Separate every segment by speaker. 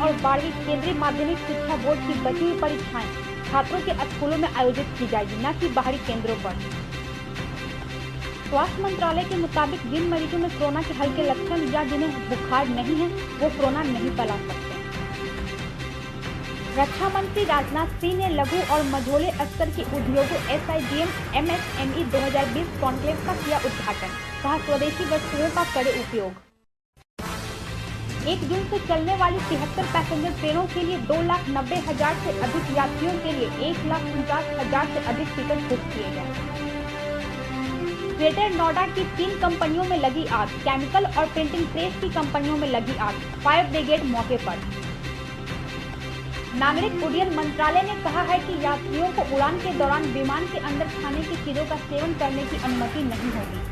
Speaker 1: और 12वीं केंद्रीय माध्यमिक शिक्षा बोर्ड की बची हुई परीक्षाएं छात्रों के स्कूलों में आयोजित की जाएगी, न कि बाहरी केंद्रों पर। स्वास्थ्य मंत्रालय के मुताबिक जिन मरीजों में कोरोना के हल्के लक्षण या जिन्हें बुखार नहीं है, वो कोरोना नहीं फैला सकते। रक्षा मंत्री राजनाथ सिंह ने लघु और मझोले स्तर के उद्योगों SIGM MSME 2020 कॉन्क्लेव का किया उद्घाटन। कहा, स्वदेशी वस्तुओं का करे उपयोग। 1 जून से चलने वाली 73 पैसेंजर ट्रेनों के लिए 2,90,000 से अधिक यात्रियों के लिए 1,49,000 से अधिक टिकट बुक किए गए। ग्रेटर नोएडा की 3 कंपनियों में लगी आग, केमिकल और प्रिंटिंग प्रेस की कंपनियों में लगी आग, फायर ब्रिगेड मौके पर। नागरिक उड्डयन मंत्रालय ने कहा है कि यात्रियों को उड़ान के दौरान विमान के अंदर खाने की चीजों का सेवन करने की अनुमति नहीं होगी।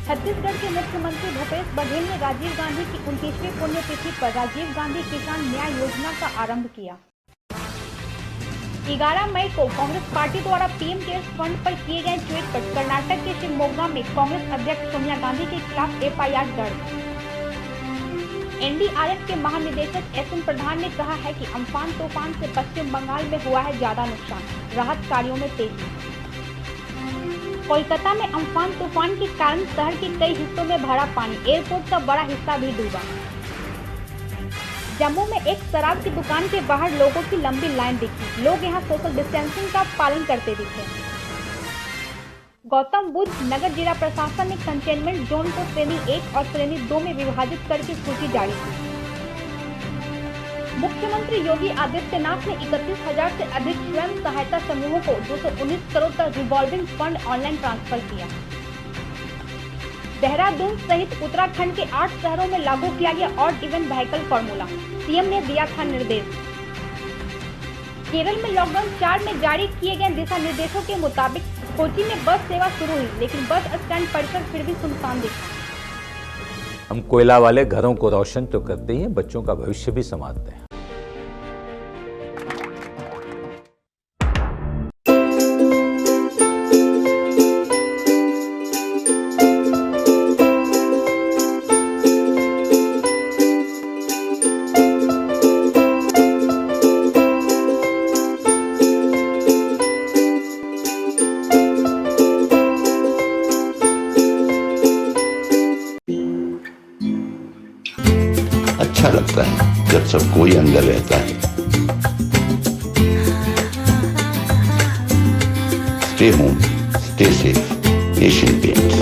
Speaker 1: छत्तीसगढ़ के मुख्यमंत्री भूपेश बघेल ने राजीव गांधी की 29वीं पुण्यतिथि पर राजीव गांधी किसान न्याय योजना का आरंभ किया। 11 मई को कांग्रेस पार्टी द्वारा PM केयर्स फंड पर किए गए ट्वीट पर कर्नाटक के शिवमोगा में कांग्रेस अध्यक्ष सोनिया गांधी के खिलाफ FIR दर्ज। NDRF के महानिदेशक SM प्रधान ने कहा है कि अम्फान तूफान से पश्चिम बंगाल में हुआ है ज्यादा नुकसान, राहत कार्यों में तेजी। कोलकाता में अम्फान तूफान के कारण शहर के कई हिस्सों में भरा पानी, एयरपोर्ट का बड़ा हिस्सा भी डूबा। जम्मू में एक शराब की दुकान के बाहर लोगों की लंबी लाइन दिखी, लोग यहां सोशल डिस्टेंसिंग का पालन करते दिखे। गौतम बुद्ध नगर जिला प्रशासन ने कंटेनमेंट जोन को श्रेणी 1 और श्रेणी 2 में विभाजित करके सूची जारी की। मुख्यमंत्री योगी आदित्यनाथ ने 31,000 से अधिक स्वयं सहायता समूहों को 219 करोड़ का रिवॉल्विंग फंड ऑनलाइन ट्रांसफर किया। देहरादून सहित उत्तराखंड के 8 शहरों में लागू किया गया odd even vehicle formula, CM ने दिया था निर्देश। केरल में लॉकडाउन 4 में जारी किए गए दिशा निर्देशों के मुताबिक कोची में बस सेवा शुरू हुई, लेकिन बस स्टैंड परिसर फिर भी सुनसान दिखा।
Speaker 2: हम कोयला वाले घरों को रोशन तो करते ही हैं, बच्चों का भविष्य भी संवारते हैं।
Speaker 3: अच्छा लगता है जब सब कोई अंदर रहता है। Stay home, stay safe, Asian paints.